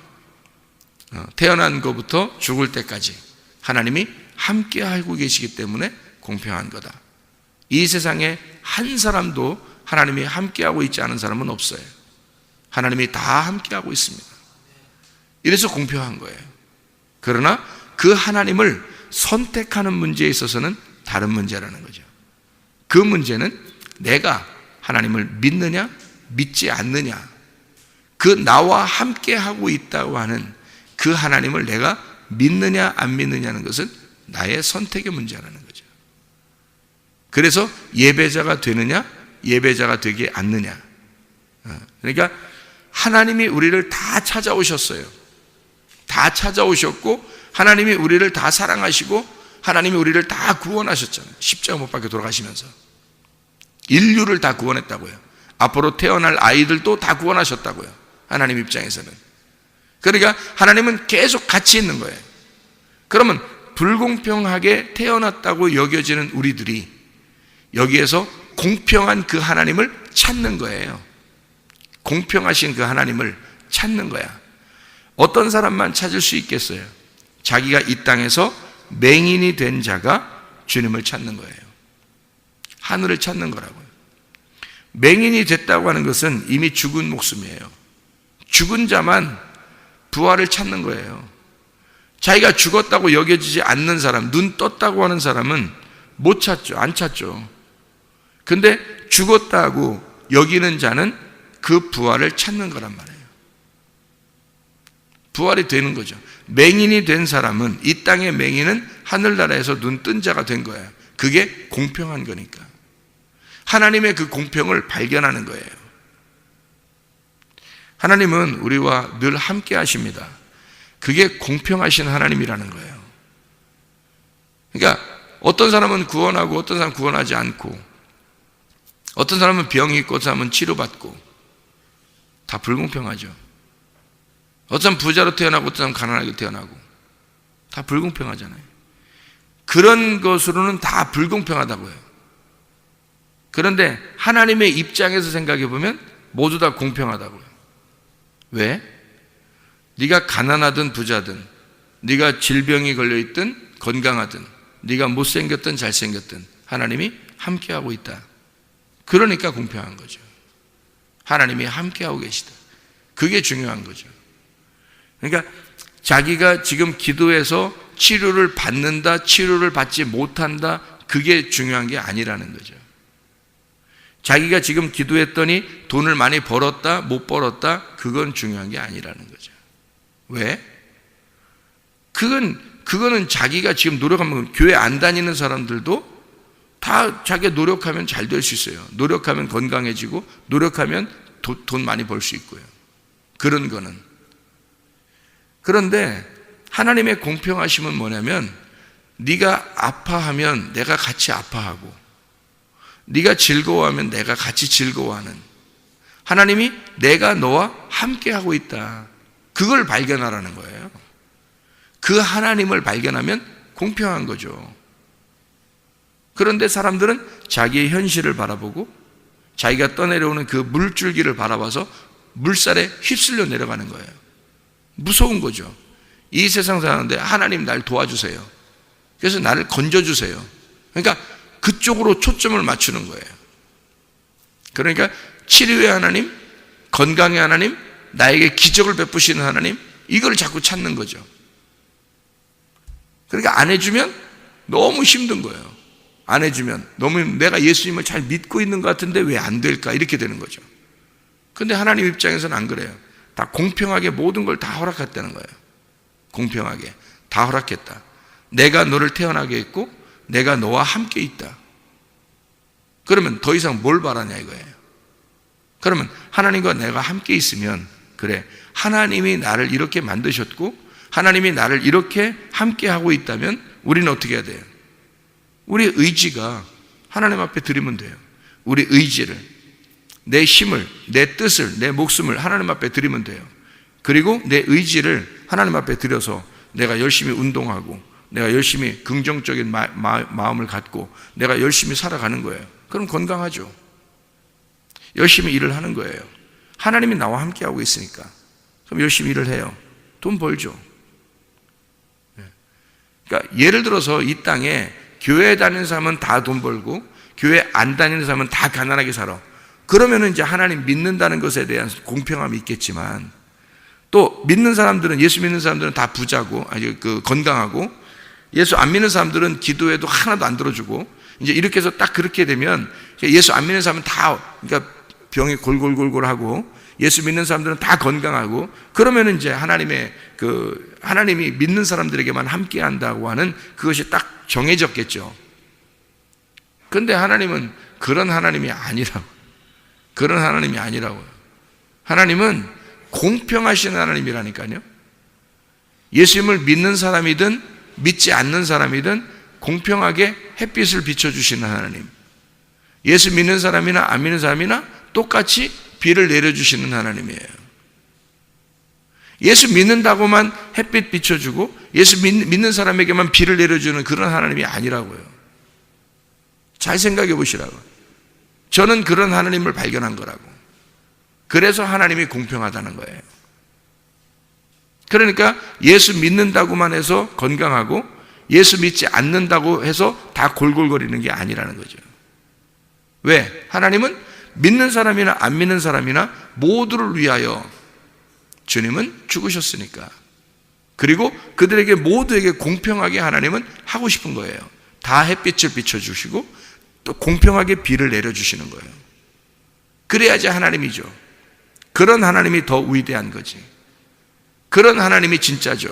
태어난 것부터 죽을 때까지 하나님이 함께 하고 계시기 때문에 공평한 거다. 이 세상에 한 사람도 하나님이 함께하고 있지 않은 사람은 없어요. 하나님이 다 함께하고 있습니다. 이래서 공평한 거예요. 그러나 그 하나님을 선택하는 문제에 있어서는 다른 문제라는 거죠. 그 문제는 내가 하나님을 믿느냐 믿지 않느냐, 그 나와 함께하고 있다고 하는 그 하나님을 내가 믿느냐 안 믿느냐는 것은 나의 선택의 문제라는 거죠. 그래서 예배자가 되느냐 예배자가 되지 않느냐. 그러니까 하나님이 우리를 다 찾아오셨어요. 다 찾아오셨고 하나님이 우리를 다 사랑하시고 하나님이 우리를 다 구원하셨잖아요. 십자가 못 박혀 돌아가시면서 인류를 다 구원했다고요. 앞으로 태어날 아이들도 다 구원하셨다고요. 하나님 입장에서는. 그러니까 하나님은 계속 같이 있는 거예요. 그러면 불공평하게 태어났다고 여겨지는 우리들이 여기에서 공평한 그 하나님을 찾는 거예요. 공평하신 그 하나님을 찾는 거야. 어떤 사람만 찾을 수 있겠어요? 자기가 이 땅에서 맹인이 된 자가 주님을 찾는 거예요. 하늘을 찾는 거라고요. 맹인이 됐다고 하는 것은 이미 죽은 목숨이에요. 죽은 자만 부활을 찾는 거예요. 자기가 죽었다고 여겨지지 않는 사람, 눈 떴다고 하는 사람은 못 찾죠. 안 찾죠. 근데 죽었다고 여기는 자는 그 부활을 찾는 거란 말이에요. 부활이 되는 거죠. 맹인이 된 사람은, 이 땅의 맹인은 하늘나라에서 눈 뜬 자가 된 거예요. 그게 공평한 거니까. 하나님의 그 공평을 발견하는 거예요. 하나님은 우리와 늘 함께 하십니다. 그게 공평하신 하나님이라는 거예요. 그러니까 어떤 사람은 구원하고 어떤 사람은 구원하지 않고, 어떤 사람은 병이 있고 어떤 사람은 치료받고, 다 불공평하죠. 어떤 사람은 부자로 태어나고 어떤 사람은 가난하게 태어나고, 다 불공평하잖아요. 그런 것으로는 다 불공평하다고요. 그런데 하나님의 입장에서 생각해 보면 모두 다 공평하다고요. 왜? 네가 가난하든 부자든, 네가 질병이 걸려있든 건강하든, 네가 못생겼든 잘생겼든 하나님이 함께하고 있다. 그러니까 공평한 거죠. 하나님이 함께하고 계시다. 그게 중요한 거죠. 그러니까 자기가 지금 기도해서 치료를 받는다, 치료를 받지 못한다, 그게 중요한 게 아니라는 거죠. 자기가 지금 기도했더니 돈을 많이 벌었다, 못 벌었다, 그건 중요한 게 아니라는 거죠. 왜? 그거는 자기가 지금 노력하면, 교회 안 다니는 사람들도 다 자기가 노력하면 잘 될 수 있어요. 노력하면 건강해지고, 노력하면 돈 많이 벌 수 있고요. 그런 거는. 그런데 하나님의 공평하심은 뭐냐면, 네가 아파하면 내가 같이 아파하고, 네가 즐거워하면 내가 같이 즐거워하는, 하나님이 내가 너와 함께하고 있다. 그걸 발견하라는 거예요. 그 하나님을 발견하면 공평한 거죠. 그런데 사람들은 자기의 현실을 바라보고 자기가 떠내려오는 그 물줄기를 바라봐서 물살에 휩쓸려 내려가는 거예요. 무서운 거죠. 이 세상 사는데 하나님 날 도와주세요. 그래서 나를 건져주세요. 그러니까 그쪽으로 초점을 맞추는 거예요. 그러니까 치료의 하나님, 건강의 하나님, 나에게 기적을 베푸시는 하나님, 이걸 자꾸 찾는 거죠. 그러니까 안 해주면 너무 힘든 거예요. 안 해주면 너무, 내가 예수님을 잘 믿고 있는 것 같은데 왜 안 될까, 이렇게 되는 거죠. 근데 하나님 입장에서는 안 그래요. 다 공평하게 모든 걸 다 허락했다는 거예요. 공평하게 다 허락했다. 내가 너를 태어나게 했고 내가 너와 함께 있다. 그러면 더 이상 뭘 바라냐 이거예요. 그러면 하나님과 내가 함께 있으면, 그래, 하나님이 나를 이렇게 만드셨고 하나님이 나를 이렇게 함께 하고 있다면 우리는 어떻게 해야 돼요? 우리 의지가 하나님 앞에 드리면 돼요. 우리 의지를, 내 힘을, 내 뜻을, 내 목숨을 하나님 앞에 드리면 돼요. 그리고 내 의지를 하나님 앞에 드려서 내가 열심히 운동하고 내가 열심히 긍정적인 마음을 갖고 내가 열심히 살아가는 거예요. 그럼 건강하죠. 열심히 일을 하는 거예요. 하나님이 나와 함께하고 있으니까. 그럼 열심히 일을 해요. 돈 벌죠. 그러니까 예를 들어서 이 땅에 교회 다니는 사람은 다 돈 벌고 교회 안 다니는 사람은 다 가난하게 살아. 그러면 이제 하나님 믿는다는 것에 대한 공평함이 있겠지만, 또 믿는 사람들은, 예수 믿는 사람들은 다 부자고 아주 건강하고, 예수 안 믿는 사람들은 기도해도 하나도 안 들어주고, 이제 이렇게 해서 딱 그렇게 되면 예수 안 믿는 사람은 다, 그러니까 병이 골골골골하고, 예수 믿는 사람들은 다 건강하고, 그러면 이제 하나님이 믿는 사람들에게만 함께 한다고 하는 그것이 딱 정해졌겠죠. 그런데 하나님은 그런 하나님이 아니라고. 그런 하나님이 아니라고요. 하나님은 공평하신 하나님이라니까요. 예수님을 믿는 사람이든 믿지 않는 사람이든 공평하게 햇빛을 비춰주시는 하나님, 예수 믿는 사람이나 안 믿는 사람이나 똑같이 비를 내려주시는 하나님이에요. 예수 믿는다고만 햇빛 비춰주고 예수 믿는 사람에게만 비를 내려주는 그런 하나님이 아니라고요. 잘 생각해 보시라고. 저는 그런 하나님을 발견한 거라고. 그래서 하나님이 공평하다는 거예요. 그러니까 예수 믿는다고만 해서 건강하고 예수 믿지 않는다고 해서 다 골골거리는 게 아니라는 거죠. 왜? 하나님은 믿는 사람이나 안 믿는 사람이나 모두를 위하여 주님은 죽으셨으니까. 그리고 그들에게 모두에게 공평하게 하나님은 하고 싶은 거예요. 다 햇빛을 비춰주시고 또 공평하게 비를 내려주시는 거예요. 그래야지 하나님이죠. 그런 하나님이 더 위대한 거지. 그런 하나님이 진짜죠.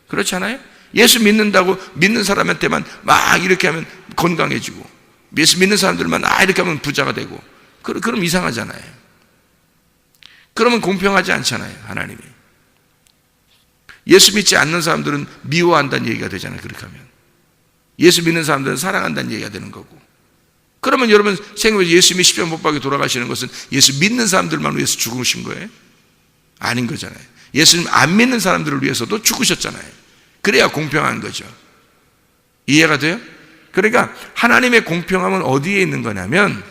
그렇지 않아요? 예수 믿는다고 믿는 사람한테만 막 이렇게 하면 건강해지고 예수 믿는 사람들만 이렇게 하면 부자가 되고 그럼 이상하잖아요. 그러면 공평하지 않잖아요. 하나님이. 예수 믿지 않는 사람들은 미워한다는 얘기가 되잖아요. 그렇게 하면. 예수 믿는 사람들은 사랑한다는 얘기가 되는 거고. 그러면 여러분 생각해보세요. 예수님이 십자가 못 박혀 돌아가시는 것은 예수 믿는 사람들만 위해서 죽으신 거예요? 아닌 거잖아요. 예수님 안 믿는 사람들을 위해서도 죽으셨잖아요. 그래야 공평한 거죠. 이해가 돼요? 그러니까 하나님의 공평함은 어디에 있는 거냐면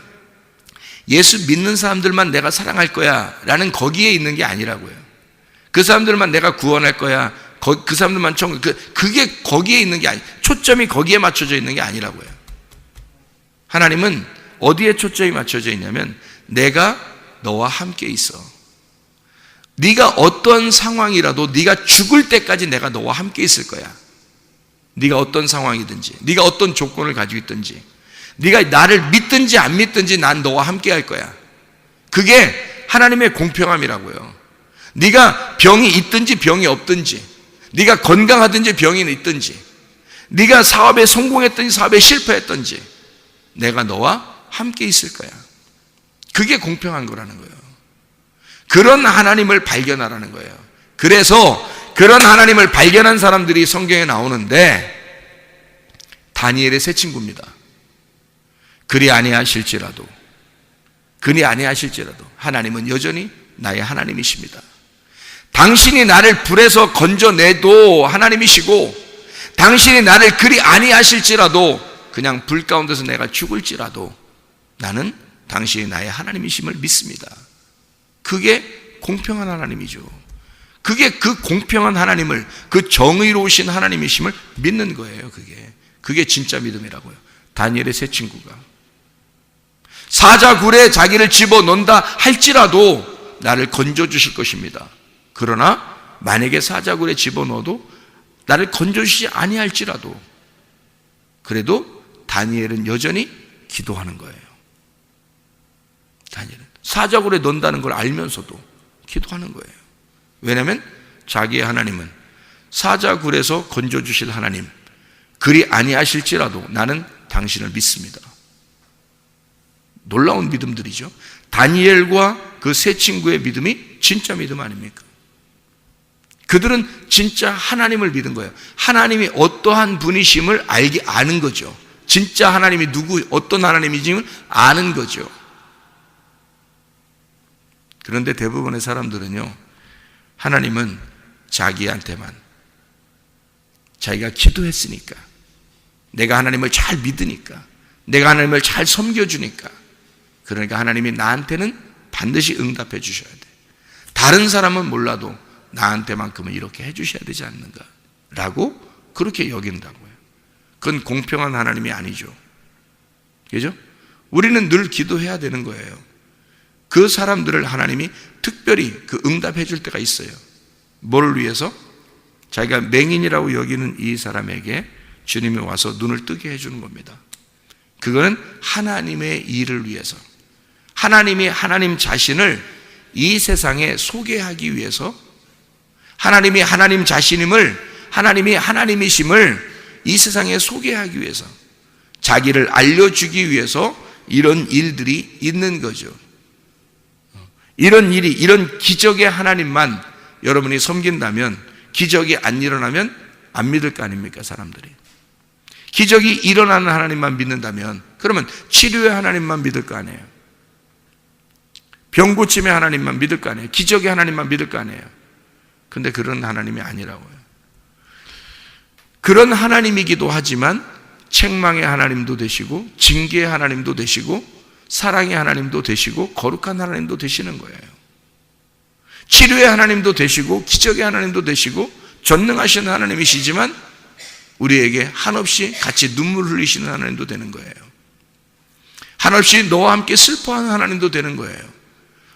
예수 믿는 사람들만 내가 사랑할 거야 라는 거기에 있는 게 아니라고요. 그 사람들만 내가 구원할 거야, 그 사람들만 그게 거기에 있는 게 초점이 거기에 맞춰져 있는 게 아니라고요. 하나님은 어디에 초점이 맞춰져 있냐면 내가 너와 함께 있어. 네가 어떤 상황이라도 네가 죽을 때까지 내가 너와 함께 있을 거야. 네가 어떤 상황이든지, 네가 어떤 조건을 가지고 있든지, 네가 나를 믿든지 안 믿든지 난 너와 함께 할 거야. 그게 하나님의 공평함이라고요. 네가 병이 있든지 병이 없든지, 네가 건강하든지 병이 있든지, 네가 사업에 성공했든지 사업에 실패했든지 내가 너와 함께 있을 거야. 그게 공평한 거라는 거예요. 그런 하나님을 발견하라는 거예요. 그래서 그런 하나님을 발견한 사람들이 성경에 나오는데 다니엘의 세 친구입니다. 그리 아니하실지라도 하나님은 여전히 나의 하나님이십니다. 당신이 나를 불에서 건져내도 하나님이시고 당신이 나를 그리 아니하실지라도 그냥 불 가운데서 내가 죽을지라도 나는 당신이 나의 하나님이심을 믿습니다. 그게 공평한 하나님이죠. 그게 그 공평한 하나님을, 그 정의로우신 하나님이심을 믿는 거예요. 그게 진짜 믿음이라고요. 다니엘의 세 친구가 사자굴에 자기를 집어넣는다 할지라도 나를 건져주실 것입니다. 그러나 만약에 사자굴에 집어넣어도 나를 건져주시지 아니할지라도 그래도 다니엘은 여전히 기도하는 거예요. 다니엘은 사자굴에 넣는다는 걸 알면서도 기도하는 거예요. 왜냐하면 자기의 하나님은 사자굴에서 건져주실 하나님, 그리 아니하실지라도 나는 당신을 믿습니다. 놀라운 믿음들이죠. 다니엘과 그 세 친구의 믿음이 진짜 믿음 아닙니까? 그들은 진짜 하나님을 믿은 거예요. 하나님이 어떠한 분이심을 아는 거죠. 진짜 하나님이 어떤 하나님이심을 아는 거죠. 그런데 대부분의 사람들은요, 하나님은 자기한테만, 자기가 기도했으니까, 내가 하나님을 잘 믿으니까, 내가 하나님을 잘 섬겨주니까, 그러니까 하나님이 나한테는 반드시 응답해 주셔야 돼. 다른 사람은 몰라도 나한테만큼은 이렇게 해 주셔야 되지 않는가 라고 그렇게 여긴다고요. 그건 공평한 하나님이 아니죠. 그죠? 우리는 늘 기도해야 되는 거예요. 그 사람들을 하나님이 특별히 응답해 줄 때가 있어요. 뭐를 위해서? 자기가 맹인이라고 여기는 이 사람에게 주님이 와서 눈을 뜨게 해주는 겁니다. 그거는 하나님의 일을 위해서, 하나님이 하나님 자신을 이 세상에 소개하기 위해서, 하나님이 하나님 자신임을, 하나님이 하나님이심을 이 세상에 소개하기 위해서, 자기를 알려주기 위해서 이런 일들이 있는 거죠. 이런 일이, 이런 기적의 하나님만 여러분이 섬긴다면, 기적이 안 일어나면 안 믿을 거 아닙니까, 사람들이? 기적이 일어나는 하나님만 믿는다면 그러면 치료의 하나님만 믿을 거 아니에요. 병 고침의 하나님만 믿을 거 아니에요. 기적의 하나님만 믿을 거 아니에요. 근데 그런 하나님이 아니라고요. 그런 하나님이기도 하지만 책망의 하나님도 되시고 징계의 하나님도 되시고 사랑의 하나님도 되시고 거룩한 하나님도 되시는 거예요. 치료의 하나님도 되시고 기적의 하나님도 되시고 전능하신 하나님이시지만 우리에게 한없이 같이 눈물 흘리시는 하나님도 되는 거예요. 한없이 너와 함께 슬퍼하는 하나님도 되는 거예요.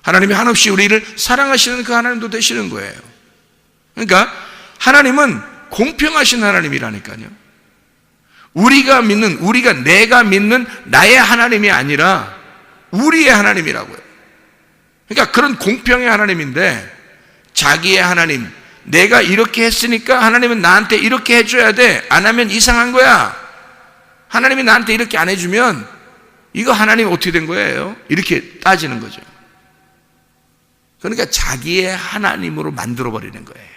하나님이 한없이 우리를 사랑하시는 그 하나님도 되시는 거예요. 그러니까 하나님은 공평하신 하나님이라니까요. 내가 믿는 나의 하나님이 아니라 우리의 하나님이라고요. 그러니까 그런 공평의 하나님인데 자기의 하나님, 내가 이렇게 했으니까 하나님은 나한테 이렇게 해줘야 돼. 안 하면 이상한 거야. 하나님이 나한테 이렇게 안 해주면 이거 하나님 어떻게 된 거예요? 이렇게 따지는 거죠. 그러니까 자기의 하나님으로 만들어버리는 거예요.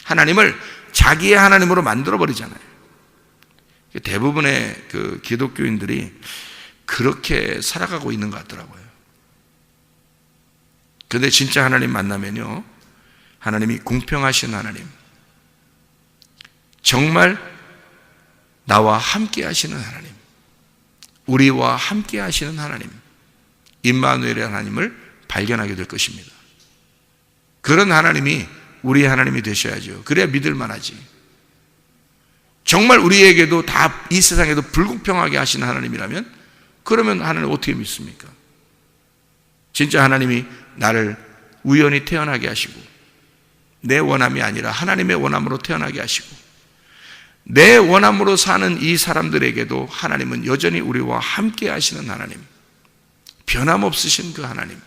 하나님을 자기의 하나님으로 만들어버리잖아요. 대부분의 그 기독교인들이 그렇게 살아가고 있는 것 같더라고요. 그런데 진짜 하나님 만나면요, 하나님이 공평하신 하나님, 정말 나와 함께 하시는 하나님, 우리와 함께 하시는 하나님, 임마누엘의 하나님을 발견하게 될 것입니다. 그런 하나님이 우리의 하나님이 되셔야죠. 그래야 믿을 만하지. 정말 우리에게도 다 이 세상에도 불공평하게 하시는 하나님이라면 그러면 하나님 어떻게 믿습니까? 진짜 하나님이 나를 우연히 태어나게 하시고 내 원함이 아니라 하나님의 원함으로 태어나게 하시고 내 원함으로 사는 이 사람들에게도 하나님은 여전히 우리와 함께 하시는 하나님, 변함없으신 그 하나님,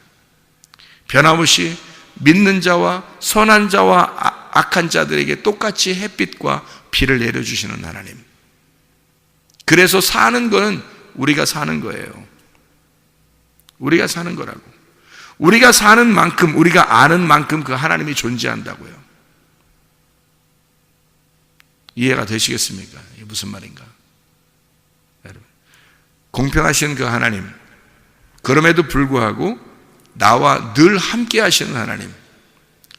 변함없이 믿는 자와 선한 자와 악한 자들에게 똑같이 햇빛과 비를 내려주시는 하나님. 그래서 사는 거는 우리가 사는 거예요. 우리가 사는 거라고. 우리가 사는 만큼, 우리가 아는 만큼 그 하나님이 존재한다고요. 이해가 되시겠습니까? 이게 무슨 말인가? 여러분, 공평하신 그 하나님, 그럼에도 불구하고 나와 늘 함께 하시는 하나님,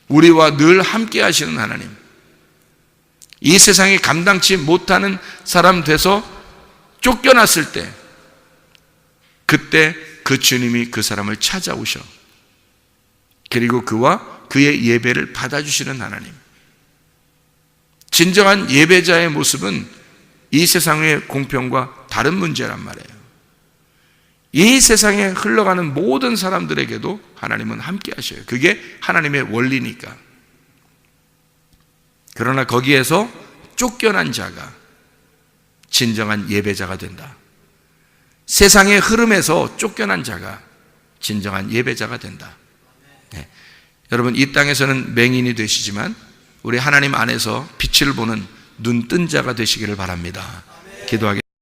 우리와 늘 함께 하시는 하나님, 이 세상에 감당치 못하는 사람 돼서 쫓겨났을 때, 그때 그 주님이 그 사람을 찾아오셔. 그리고 그와 그의 예배를 받아주시는 하나님. 진정한 예배자의 모습은 이 세상의 공평과 다른 문제란 말이에요. 이 세상에 흘러가는 모든 사람들에게도 하나님은 함께 하셔요. 그게 하나님의 원리니까. 그러나 거기에서 쫓겨난 자가 진정한 예배자가 된다. 세상의 흐름에서 쫓겨난 자가 진정한 예배자가 된다. 네. 여러분, 이 땅에서는 맹인이 되시지만 우리 하나님 안에서 빛을 보는 눈 뜬 자가 되시기를 바랍니다. 기도하겠습니다.